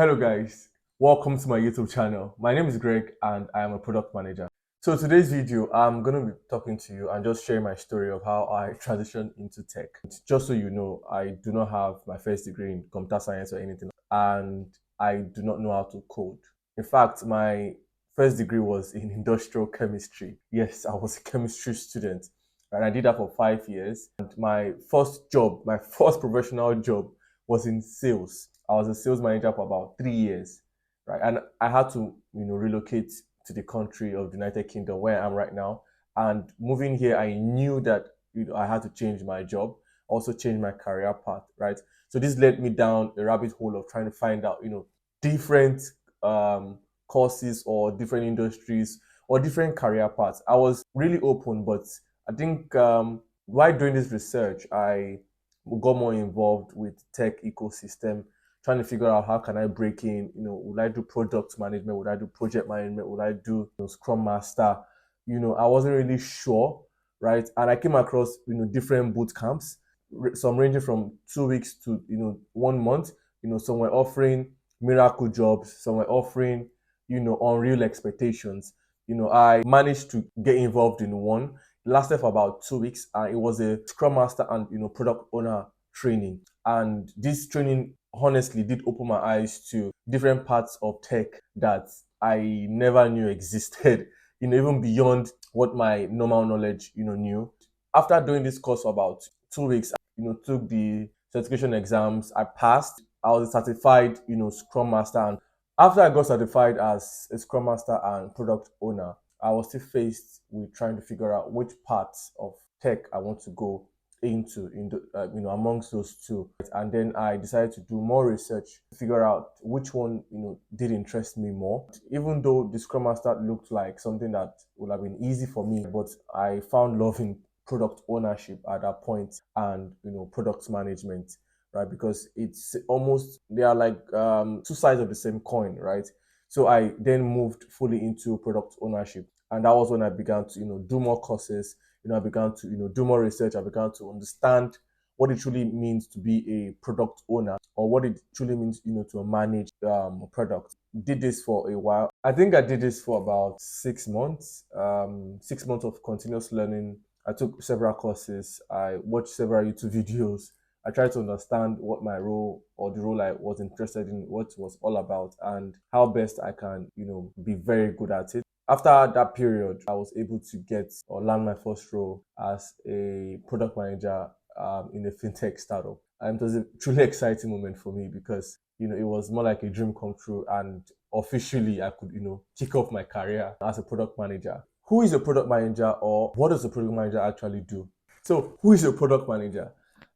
Hello guys, welcome to my YouTube channel. My name is Greg and I am a product manager. So today's video, I'm going to be talking to you and just sharing my story of how I transitioned into tech. Just so you know, I do not have my first degree in computer science or anything, and I do not know how to code. In fact, my first degree was in industrial chemistry. Yes, I was a chemistry student and I did that for 5 years. And my first job, my first professional job was in sales. I was a sales manager for about 3 years, right? And I had to, relocate to the country of the United Kingdom where I am right now. And moving here, I knew that I had to change my job, also change my career path, right? So this led me down a rabbit hole of trying to find out, different um, courses or different industries or different career paths. I was really open, but I think while doing this research, I got more involved with tech ecosystem, trying to figure out how can I break in. Would I do product management? Would I do project management? Would I do Scrum Master? I wasn't really sure, right? And I came across different boot camps, some ranging from 2 weeks to 1 month. Some were offering miracle jobs, some were offering unreal expectations. I managed to get involved in one. It lasted for about 2 weeks, and it was a Scrum Master and product owner training. And this training honestly did open my eyes to different parts of tech that I never knew existed. Even beyond what my normal knowledge knew. After doing this course for about 2 weeks, took the certification exams. I passed. I was a certified Scrum Master, and after I got certified as a Scrum Master and product owner, I was still faced with trying to figure out which parts of tech I want to go into amongst those two. And then I decided to do more research to figure out which one did interest me more. Even though the Scrum Master looked like something that would have been easy for me, but I found love in product ownership at that point, and product management, right? Because it's almost, they are like two sides of the same coin, right? So I then moved fully into product ownership, and that was when I began to do more courses. I began to do more research. I began to understand what it truly means to be a product owner, or what it truly means to manage a product. Did this for a while. I think I did this for about 6 months. 6 months of continuous learning. I took several courses. I watched several YouTube videos. I tried to understand what my role, or the role I was interested in, what it was all about, and how best I can be very good at it. After that period, I was able to get or land my first role as a product manager in a fintech startup. And it was a truly exciting moment for me because it was more like a dream come true, and officially I could kick off my career as a product manager. Who is a product manager, or what does a product manager actually do? So, who is a product manager?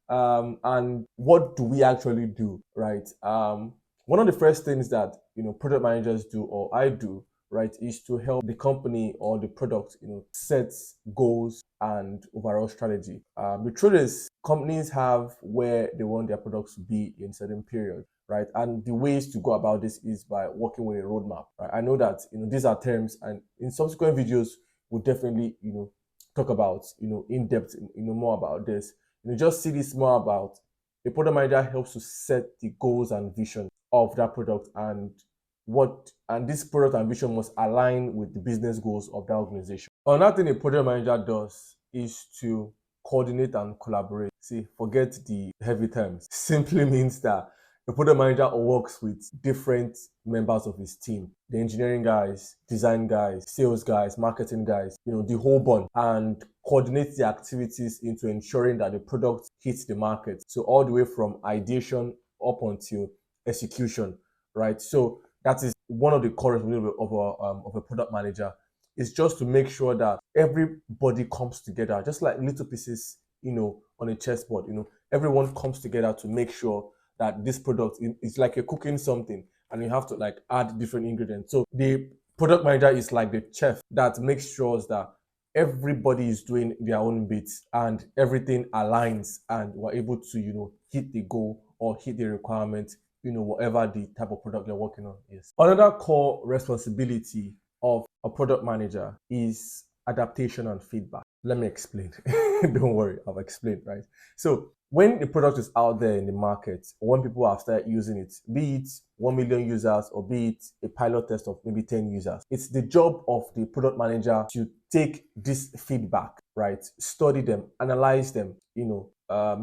And what do we actually do, right? One of the first things that product managers do, or I do, right, is to help the company or the product set goals and overall strategy. The truth is, companies have where they want their products to be in a certain period, right? And the ways to go about this is by working with a roadmap, right? I know that these are terms, and in subsequent videos we'll definitely talk about in depth more about this. Just see this more about a product manager helps to set the goals and vision of that product, and this product and vision must align with the business goals of that organization. Another thing a project manager does is to coordinate and collaborate. See, forget the heavy terms. Simply means that a product manager works with different members of his team, the engineering guys, design guys, sales guys, marketing guys, the whole bunch, and coordinate the activities into ensuring that the product hits the market. So all the way from ideation up until execution, right? So that is one of the core responsibilities of a product manager. Is just to make sure that everybody comes together, just like little pieces, on a chessboard. Everyone comes together to make sure that this product is like you're cooking something, and you have to like add different ingredients. So the product manager is like the chef that makes sure that everybody is doing their own bits and everything aligns, and we're able to hit the goal or hit the requirement, whatever the type of product you're working on is. Another core responsibility of a product manager is adaptation and feedback. Let me explain. Don't worry, I've explained, right? So when the product is out there in the market, when people have started using it, be it 1 million users or be it a pilot test of maybe 10 users, it's the job of the product manager to take this feedback, right? Study them, analyze them,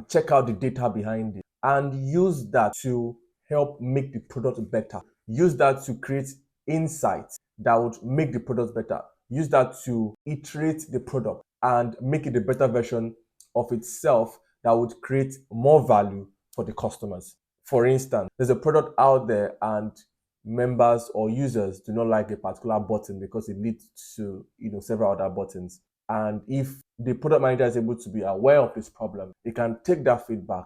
check out the data behind it, and use that to help make the product better. Use that to create insights that would make the product better. Use that to iterate the product and make it a better version of itself that would create more value for the customers. For instance, there's a product out there and members or users do not like a particular button because it leads to several other buttons. And if the product manager is able to be aware of this problem, they can take that feedback,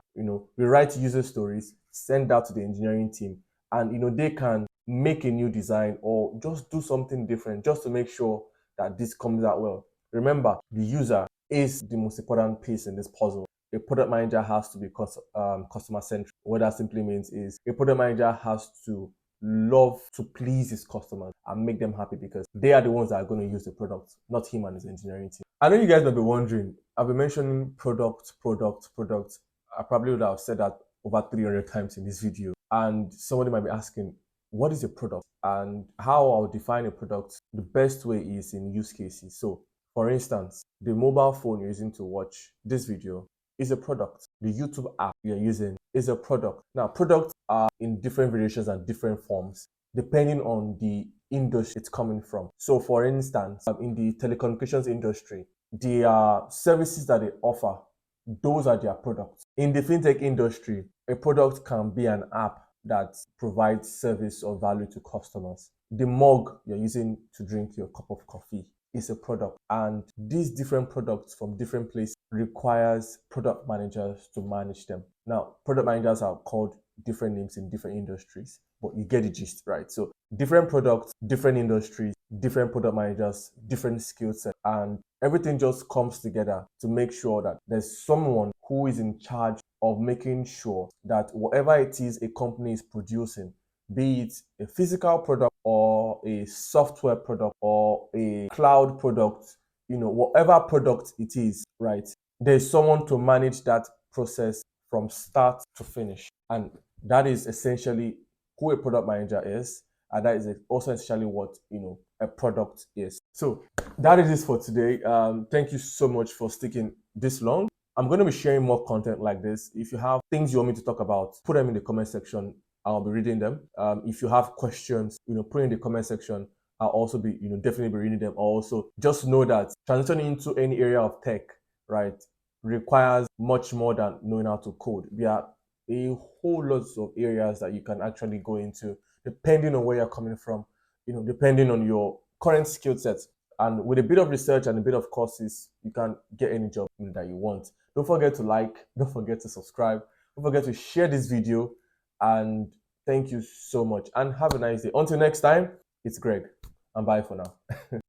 rewrite user stories, send that to the engineering team, and they can make a new design or just do something different just to make sure that this comes out well. Remember, the user is the most important piece in this puzzle. A product manager has to be customer centric. What that simply means is a product manager has to love to please his customers and make them happy because they are the ones that are going to use the product, not him and his engineering team. I know you guys might be wondering, I've been mentioning product. I probably would have said that over 300 times in this video. And somebody might be asking, what is a product? And how I'll define a product, the best way is in use cases. So, for instance, the mobile phone you're using to watch this video is a product. The YouTube app you're using is a product. Now, products are in different variations and different forms depending on the industry it's coming from. So, for instance, in the telecommunications industry, the services that they offer, those are their products. In the fintech industry, a product can be an app that provides service or value to customers. The mug you're using to drink your cup of coffee is a product, and these different products from different places requires product managers to manage them. Now, product managers are called different names in different industries, but you get the gist, right? So different products, different industries, different product managers, different skill set, and everything just comes together to make sure that there's someone who is in charge of making sure that whatever it is a company is producing, be it a physical product or a software product or a cloud product, whatever product it is, right? There's someone to manage that process from start to finish. And that is essentially who a product manager is. And that is also essentially what, a product is. So that is it for today. Thank you so much for sticking this long. I'm going to be sharing more content like this. If you have things you want me to talk about, put them in the comment section. I'll be reading them. If you have questions, put in the comment section. I'll also be, definitely be reading them. Also, just know that transitioning into any area of tech, right, requires much more than knowing how to code. There are a whole lot of areas that you can actually go into, depending on where you're coming from, depending on your current skill sets. And with a bit of research and a bit of courses, you can get any job that you want. Don't forget to like, don't forget to subscribe, don't forget to share this video, and thank you so much and have a nice day. Until next time, it's Greg, and bye for now.